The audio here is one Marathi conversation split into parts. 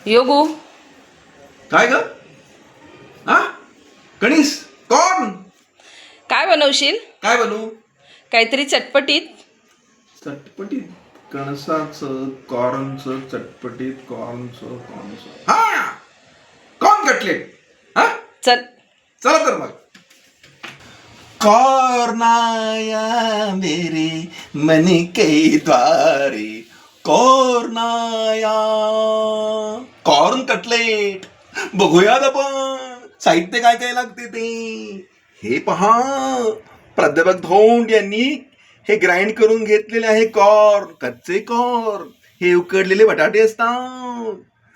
योगू, काय ग? हा, कणीस कॉर्न. काय बनवशील? काय बनवू? काहीतरी चटपटीत. चटपटीत कणसाचं कॉर्नचं चटपटीत कॉर्नचं हा, कॉर्न कटलेट. हा, चल. चला तर मग. कॉर्न आया मेरे मन के द्वारे, कॉर्न आया. कॉर्न कटलेट बघूयात आपण साहित्य काय काय लागते ते. हे पहा, प्राध्यापक धोंड यांनी हे ग्राइंड करून घेतलेले आहे कॉर्न, कच्चे कॉर्न. हे उकडलेले बटाटे असतात,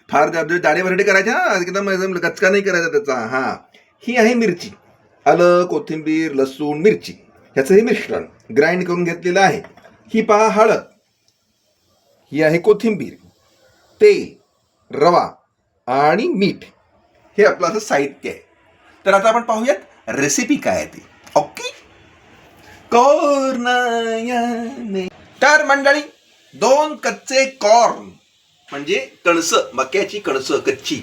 फार दाढे भरडे करायच्या, एकदम कचका नाही करायचा त्याचा. हा, ही आहे मिरची, आलं, कोथिंबीर, लसूण, मिरची, ह्याचं हे मिश्रण ग्राइंड करून घेतलेलं आहे. ही पहा हळद, ही आहे कोथिंबीर, तेल, रवा आणि मीठ. हे आपलं असं साहित्य आहे. तर आता आपण पाहूयात रेसिपी काय आहे ती. ओके. कॉर्न. तर मंडळी, 2 कच्चे कॉर्न म्हणजे कणस, मक्याची कणस कच्ची,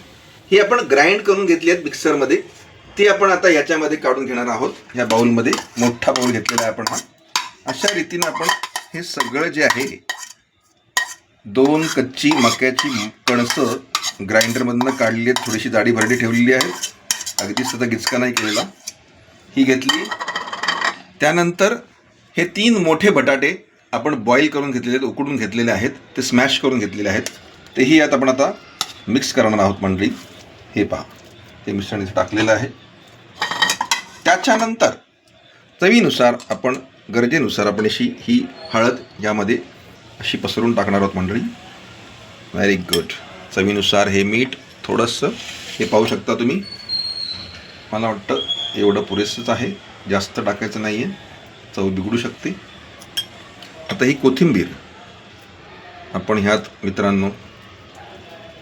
ही आपण ग्राइंड करून घेतली आहेत मिक्सरमध्ये. ती आपण आता याच्यामध्ये काढून घेणार आहोत. ह्या बाउलमध्ये मोठा बाउल घेतलेला आहे आपण हा. अशा रीतीने आपण हे सगळं जे आहे 2 कच्ची मक्याची कणस ग्राइंडरमधनं काढली आहेत, थोडीशी जाडी भरडी ठेवलेली आहे, अगदी सध्या गिचका नाही केलेला, ही घेतली. त्यानंतर हे 3 मोठे बटाटे आपण बॉईल करून घेतलेले आहेत, उकडून घेतलेले आहेत, ते स्मॅश करून घेतलेले आहेत, तेही यात आपण आता मिक्स करणार आहोत मंडळी. हे पहा, हे मिश्रण इथे टाकलेलं आहे. त्याच्यानंतर चवीनुसार आपण, गरजेनुसार आपण अशी ही हळद यामध्ये अशी पसरून टाकणार आहोत मंडळी. Very good. चवीनुसार हे मीठ थोडंसं, हे पाहू शकता तुम्ही, मला वाटतं एवढं पुरेसंच आहे, जास्त टाकायचं नाही आहे, चव बिघडू शकते. आता ही कोथिंबीर आपण ह्यात मित्रांनो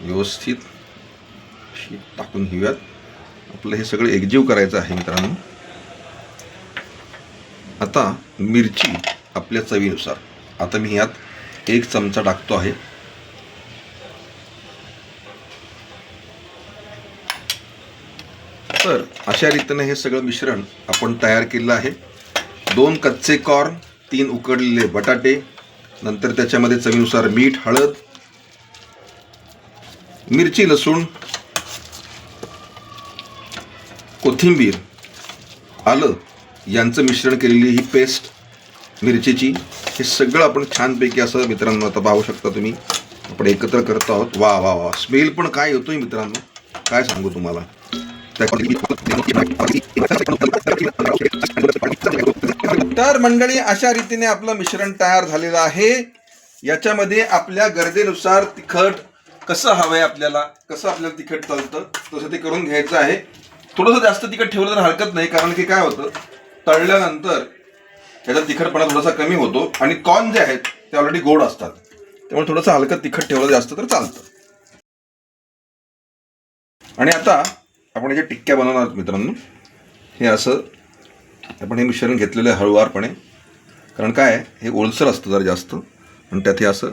व्यवस्थित अशी टाकून घेऊयात. आपलं हे सगळं एकजीव करायचं आहे मित्रांनो. आता मिरची आपल्या चवीनुसार, आता मी ह्यात 1 चमचा टाकतो आहे. तर अशा रीतीने हे सगळं मिश्रण आपण तयार केलं आहे. 2 कच्चे कॉर्न, 3 उकडलेले बटाटे, नंतर त्याच्यामध्ये चवीनुसार मीठ, हळद, मिरची, लसूण, कोथिंबीर, आलं यांचं मिश्रण केलेली ही पेस्ट मिरचीची, हे सगळं आपण छानपैकी असं मित्रांनो आता पाहू शकता तुम्ही आपण एकत्र करत आहोत. वा वा वा, स्मेल पण काय येतोय मित्रांनो, काय सांगू तुम्हाला. तर मंडळी, अशा रीतीने आपलं मिश्रण तयार झालेलं आहे. याच्यामध्ये आपल्या गरजेनुसार तिखट कसं हवंय आपल्याला, कसं आपल्याला तिखट चालतं तसं ते करून घ्यायचं आहे. थोडंसं जास्त तिखट ठेवलं तर हरकत नाही, कारण की काय होतं, तळल्यानंतर त्याचा तिखटपणा थोडासा कमी होतो आणि कॉर्न जे आहेत ते ऑलरेडी गोड असतात, त्यामुळे थोडंसं हलकं तिखट ठेवलं जास्त तर चालतं. आणि आता आपण जे टिक्क्या बनवणार आहोत मित्रांनो, हे असं आपण हे मिश्रण घेतलेलं आहे हळुवारपणे, कारण काय आहे, हे ओलसर असतं जरा जास्त, आणि त्यात हे असं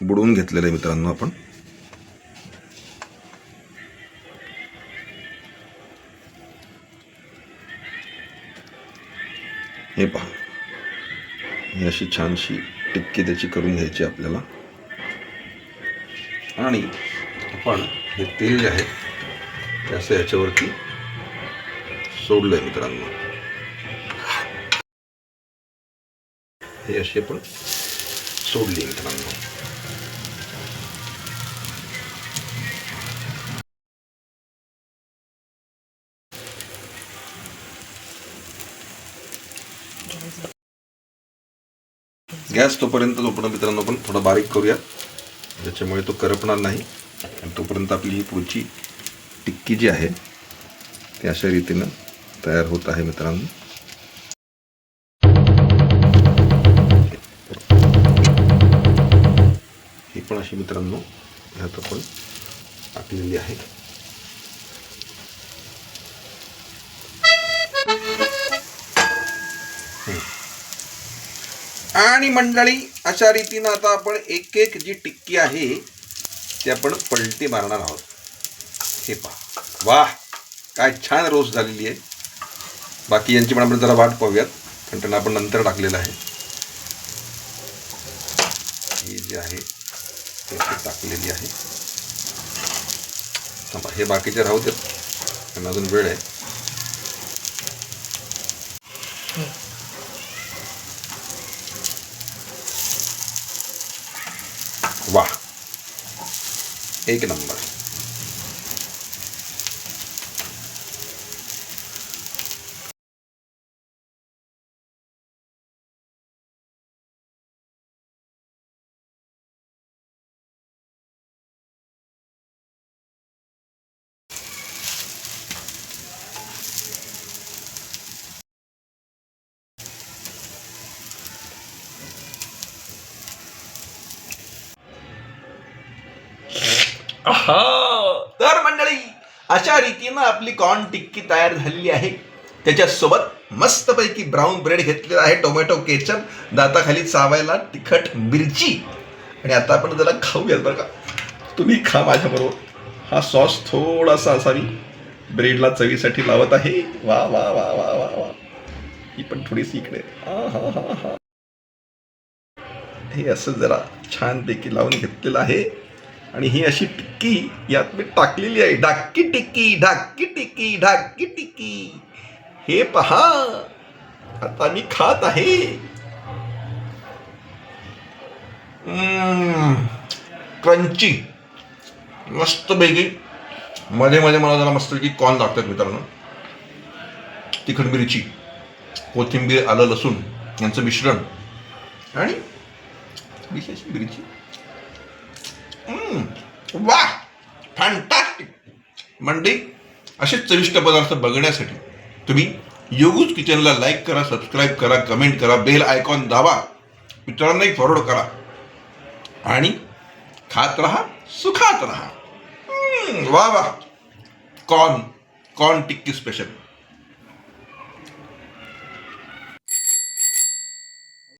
बुडवून घेतलेलं आहे मित्रांनो आपण. हे पहा, ही अशी छानशी टिक्की त्याची करून घ्यायची आपल्याला. आणि आपण हे तेल जे आहे ते असं याच्यावरती सोडलं आहे मित्रांनो. हे अशी आपण सोडली मित्रांनो. गॅस तोपर्यंत मित्रांनो आपण थोडा बारीक करूया, ज्याच्यामुळे तो करपणार नाही. आणि तोपर्यंत आपली ही पुढची टिक्की जी आहे ती अशा रीतीनं तयार होत आहे मित्रांनो. ही पण अशी मित्रांनो ह्यात आपण टाकलेली आहे. आणि मंडळी, अशा रीतीनं आता आपण एक एक जी टिक्की आहे ती आपण पलटी मारणार आहोत. हे पहा, वाह काय छान रोस्ट झालेली आहे. बाकी यांची पण आपण जरा वाट पाहूयात, कारण त्यांना आपण नंतर टाकलेलं आहे. ही जे आहे ते टाकलेली आहे. थांबा, हे बाकीचे राहू देत, त्यांना अजून वेळ आहे. वाह, एक नंबर. तर मंडळी, अशा रीतीनं आपली कॉर्न टिक्की तयार झालेली आहे. त्याच्यासोबत मस्तपैकी ब्राऊन ब्रेड घेतलेला आहे, टोमॅटो केचप, दाताखाली चावायला तिखट मिरची. आणि आता आपण त्याला खाऊयात बरं का. तुम्ही खा माझ्याबरोबर. हा सॉस थोडासा असा मी ब्रेडला चवीसाठी लावत आहे. वा वा वा वा वा वा. ही पण थोडीशी इकडे. हा. हे असं जरा छानपैकी लावून घेतलेलं आहे. आणि ही अशी टिक्की यात मी टाकलेली आहे. ढाक्की टिक्की, ढाक्की टिक्की, ढाक्की टिक्की. हे पहा, आता मी खात आहे. क्रंची, मस्तपैकी. मध्ये मध्ये मला जरा मस्तपैकी कॉर्न लागतात मित्रांनो. तिखट मिरची, कोथिंबीर, आलं लसूण यांचं मिश्रण आणि विशेष मिरची. वा, फॅन्टास्टिक. म्हणजे असे चविष्ट पदार्थ बघण्यासाठी तुम्ही योगूज किचनला लाईक करा, सबस्क्राईब करा, कमेंट करा, बेल आयकॉन दाबा, मित्रांनाही फॉरवर्ड करा आणि खात राहा, सुखात राहा. वा वा. Corn tikki special.